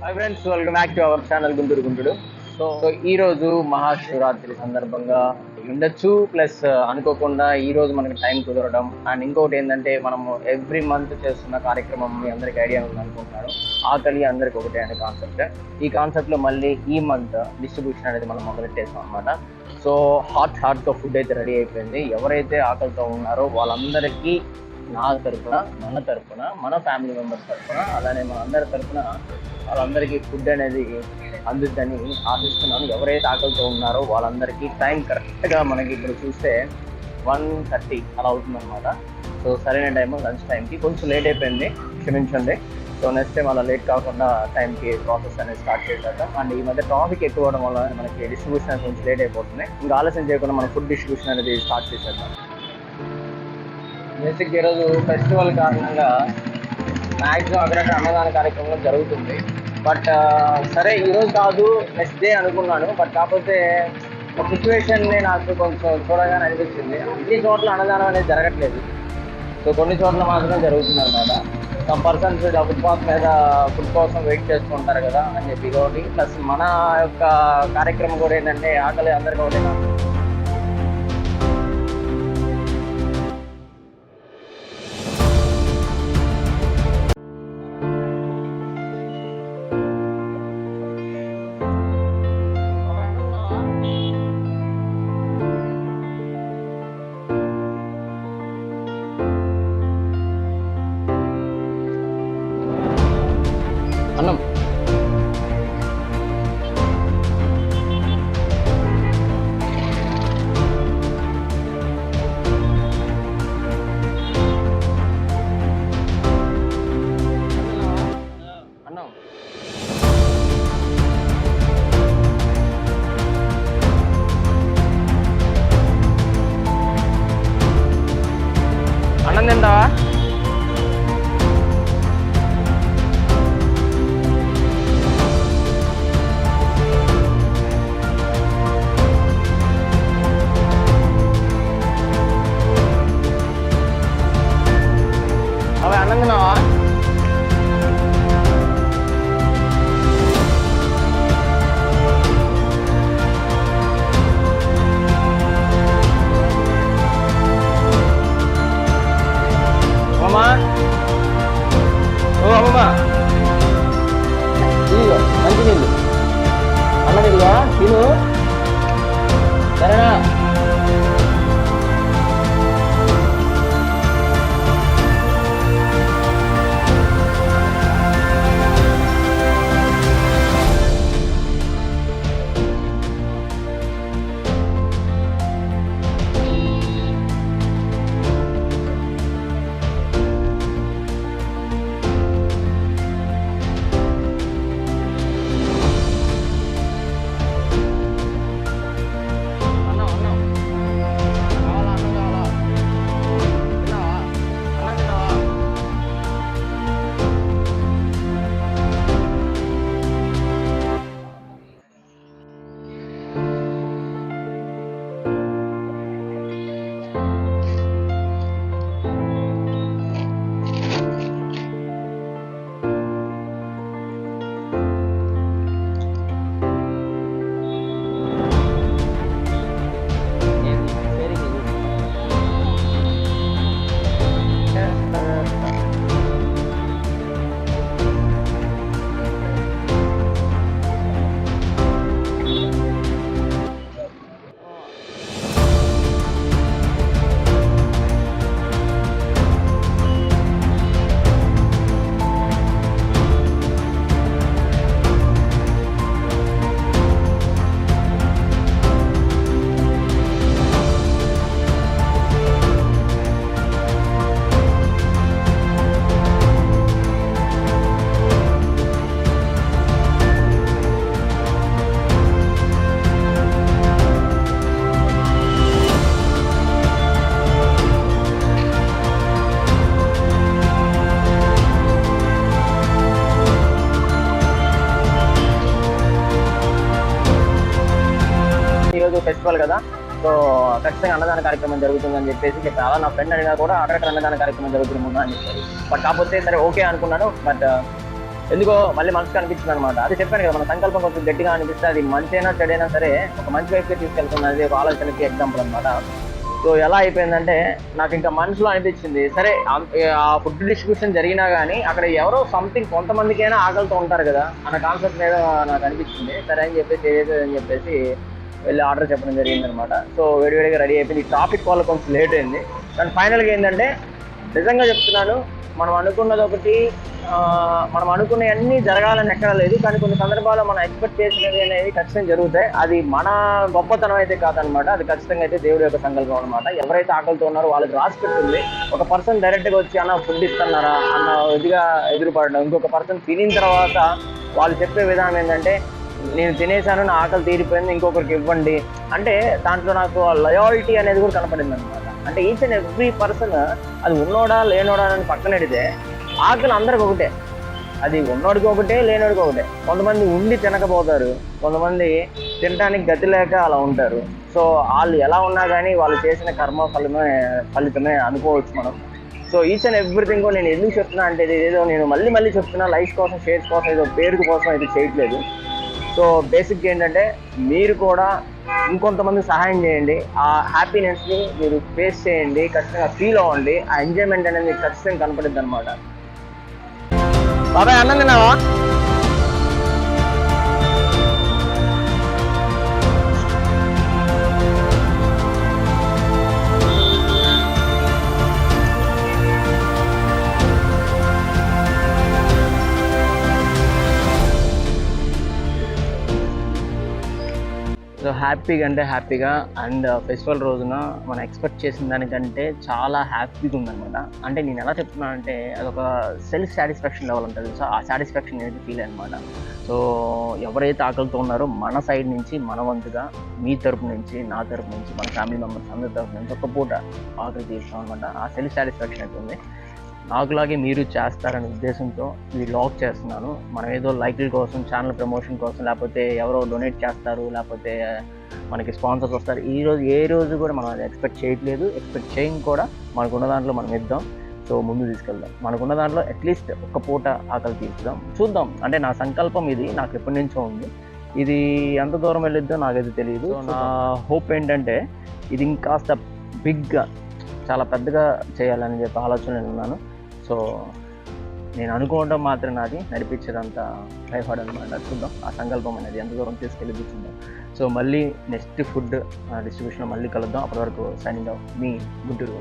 Hi friends, welcome back to our channel Guntur గుంటుడు. So ఈ రోజు మహాశివరాత్రి సందర్భంగా ఉండొచ్చు, ప్లస్ అనుకోకుండా ఈ రోజు మనకి టైం కుదరడం. అండ్ ఇంకోటి ఏంటంటే, మనము ఎవ్రీ మంత్ చేస్తున్న కార్యక్రమం మీ అందరికి ఐడియా ఉంది అనుకుంటున్నాను. ఆకలి అందరికి ఒకటే అనే కాన్సెప్ట్. ఈ కాన్సెప్ట్ లో మళ్ళీ ఈ మంత్ డిస్ట్రిబ్యూషన్ అనేది మనం మొదలెట్టేసాం అనమాట. సో హాట్గా ఫుడ్ అయితే రెడీ అయిపోయింది. ఎవరైతే ఆకలితో ఉన్నారో వాళ్ళందరికీ నా తరపున, మన ఫ్యామిలీ మెంబర్స్ తరపున, అలానే మన అందరి తరపున వాళ్ళందరికీ ఫుడ్ అనేది అందుద్దని ఆశిస్తున్నాను. ఎవరైతే ఆకలితో ఉన్నారో వాళ్ళందరికీ టైం కరెక్ట్గా మనకి ఇప్పుడు చూస్తే 1:30 అలా అవుతుందన్నమాట. సో సరైన టైం లంచ్ టైంకి కొంచెం లేట్ అయిపోయింది, క్షమించండి. సో నెక్స్ట్ టైం అలా లేట్ కాకుండా టైంకి ప్రాసెస్ అనేది స్టార్ట్ చేసేద్దాం. అండ్ ఈ మధ్య ట్రాఫిక్ ఎక్కువ అవడం వల్ల మనకి డిస్ట్రిబ్యూషన్ అనేది కొంచెం లేట్ అయిపోతుంది. ఇంకా ఆలస్యం చేయకుండా మన ఫుడ్ డిస్ట్రిబ్యూషన్ అనేది స్టార్ట్ చేసేద్దాం. బేసిక్ ఈరోజు ఫెస్టివల్ కారణంగా మ్యాక్సిమం అక్కడక్కడ అన్నదాన కార్యక్రమం జరుగుతుంది. బట్ సరే ఈరోజు కాదు నెక్స్ట్ డే అనుకున్నాను. బట్ కాకపోతే ఒక సిచ్యువేషన్ని నాకు కొంచెం చూడగానే అనిపించింది. అన్ని చోట్ల అన్నదానం అనేది జరగట్లేదు. సో కొన్ని చోట్ల మాత్రమే జరుగుతుంది అనమాట. సమ్ పర్సన్స్ ఫుట్పాత్ మీద ఫుడ్ కోసం వెయిట్ చేస్తుంటారు కదా అని చెప్పి ఒకటి, ప్లస్ మన యొక్క కార్యక్రమం కూడా ఏంటంటే ఆకలి అందరికీ ఒకటి. అన్నం అన్నం అన్నం తింటావా? అవి అన్నం తిన్నావా? అమ్మా, ఓ అమ్మమ్మ, ఇదిగో మంచి నీళ్ళు, అన్నం ఇదిగో తిను, సరేనా? ఈరోజు ఫెస్టివల్ కదా, సో ఖచ్చితంగా అన్నదాన కార్యక్రమం జరుగుతుందని చెప్పేసి చెప్పాను. నా ఫ్రెండ్ అడిగా కూడా అక్కడ అన్నదాన కార్యక్రమం జరుగుతుంది ముందు అని చెప్పారు. బట్ కాకపోతే సరే ఓకే అనుకున్నాను. బట్ ఎందుకో మళ్ళీ మనసుకు అనిపించింది అనమాట. అది చెప్పాను కదా, మన సంకల్పం కొంచెం గట్టిగా అనిపిస్తే అది మంచైనా చెడైనా సరే ఒక మంచి వైపుకి తీసుకెళ్తున్నది ఒక ఆలోచనకి ఎగ్జాంపుల్ అనమాట. సో ఎలా అయిపోయిందంటే నాకు ఇంకా మనసులో అనిపించింది, సరే ఆ ఫుడ్ డిస్ట్రిబ్యూషన్ జరిగినా కానీ అక్కడ ఎవరో సంథింగ్ కొంతమందికైనా ఆకలితో ఉంటారు కదా అన్న కాన్సెప్ట్ మీద నాకు అనిపించింది. సరే అని చెప్పేసి అని చెప్పేసి వెళ్ళి ఆర్డర్ చెప్పడం జరిగింది అనమాట. సో వేడివేడిగా రెడీ అయిపోయింది. ఈ ట్రాఫిక్ వల్ల కొంచెం లేట్ అయింది. కానీ ఫైనల్గా ఏంటంటే నిజంగా చెప్తున్నాను, మనం అనుకున్నది ఒకటి, మనం అనుకున్నవన్నీ జరగాలని ఎక్కడ లేదు. కానీ కొన్ని సందర్భాల్లో మనం ఎక్స్పెక్ట్ చేసినవి అనేది ఖచ్చితంగా జరుగుతాయి. అది మన గొప్పతనం అయితే కాదనమాట, అది ఖచ్చితంగా అయితే దేవుడి యొక్క సంకల్పం అనమాట. ఎవరైతే ఆకలితో ఉన్నారో వాళ్ళకి రాసి పెట్టుంది. ఒక పర్సన్ డైరెక్ట్గా వచ్చి అన్న ఫుడ్ ఇస్తున్నారా అన్న ఇదిగా ఎదురుపడడం, ఇంకొక పర్సన్ తినిన తర్వాత వాళ్ళు చెప్పే విధానం ఏంటంటే నేను తినేసాను, నా ఆకలి తీరిపోయింది, ఇంకొకరికి ఇవ్వండి అంటే దాంట్లో నాకు లయాలిటీ అనేది కూడా కనపడింది అనమాట. అంటే ఈచ్ అండ్ ఎవ్రీ పర్సన్ అది ఉన్నోడా లేనోడా అని పక్కన పెడితే ఆకలి అందరికి ఒకటే. అది ఉన్నోడికి ఒకటే, లేనోడికి ఒకటే. కొంతమంది ఉండి తినకపోతారు, కొంతమంది తినడానికి గతి లేక అలా ఉంటారు. సో వాళ్ళు ఎలా ఉన్నా కానీ వాళ్ళు చేసిన కర్మ ఫలితమే అనుకోవచ్చు మనం. సో ఈచ్ అండ్ ఎవ్రీథింగ్ నేను ఎందుకు చెప్తున్నా అంటే ఏదో నేను మళ్ళీ చెప్తున్నా లైఫ్ కోసం, షేర్స్ కోసం, ఏదో పేరు కోసం అయితే చేయట్లేదు. సో బేసిక్గా ఏంటంటే మీరు కూడా ఇంకొంతమంది సహాయం చేయండి, ఆ హ్యాపీనెస్ని మీరు ఫేస్ చేయండి, ఖచ్చితంగా ఫీల్ అవ్వండి. ఆ ఎంజాయ్మెంట్ అనేది మీకు ఖచ్చితంగా కనపడుద్ది అనమాట. బాబాయ్ అన్నం తిన్నావా? సో హ్యాపీగా అండ్ ఫెస్టివల్ రోజున మనం ఎక్స్పెక్ట్ చేసిన దానికంటే చాలా హ్యాపీగా ఉందనమాట. అంటే నేను ఎలా చెప్తున్నాను అంటే అదొక సెల్ఫ్ సాటిస్ఫాక్షన్ లెవెల్ ఉంటుంది. సో ఆ సాటిస్ఫాక్షన్ అనేది ఫీల్ అనమాట. సో ఎవరైతే ఆకలితో ఉన్నారో మన సైడ్ నుంచి మన వంతుగా మీ తరపు నుంచి, నా తరపు నుంచి, మన ఫ్యామిలీ మెంబర్స్ అందరి తరపు నుంచి ఒక పూట ఆకలి తీస్తాం అనమాట. ఆ సెల్ఫ్ సాటిస్ఫాక్షన్ అయితే ఉంది. నాకులాగే మీరు చేస్తారనే ఉద్దేశంతో ఈ లాగ్ చేస్తున్నాను. మనం ఏదో లైక్ల కోసం, ఛానల్ ప్రమోషన్ కోసం, లేకపోతే ఎవరో డొనేట్ చేస్తారు, లేకపోతే మనకి స్పాన్సర్స్ వస్తారు, ఏ రోజు కూడా మనం అది ఎక్స్పెక్ట్ చేయట్లేదు. ఎక్స్పెక్ట్ చేయం కూడా. మనకున్న దాంట్లో మనం ఇద్దాం. సో ముందు తీసుకెళ్దాం. మనకున్న దాంట్లో అట్లీస్ట్ ఒక్క పూట ఆకలి తీర్చుదాం, చూద్దాం. అంటే నా సంకల్పం ఇది, నాకు ఎప్పటి నుంచో ఉంది. ఇది ఎంత దూరం వెళ్ళిద్దో నాకైతే తెలియదు. నా హోప్ ఏంటంటే ఇది ఇంకాస్త బిగ్గా, చాలా పెద్దగా చేయాలని చెప్పి ఆలోచనలు ఉన్నాను. సో నేను అనుకోవడం మాత్రం నాది, నడిపించేదంతా ట్రైఫాడ్ అనమాట. చూద్దాం ఆ సంకల్పం అనేది ఎంత దూరం తీసుకెళ్ళి చూద్దాం. సో మళ్ళీ నెక్స్ట్ ఫుడ్ డిస్ట్రిబ్యూషన్ మళ్ళీ కలుద్దాం. అప్పటి వరకు సైనింగ్ ఆఫ్ మీ గుంటూరు.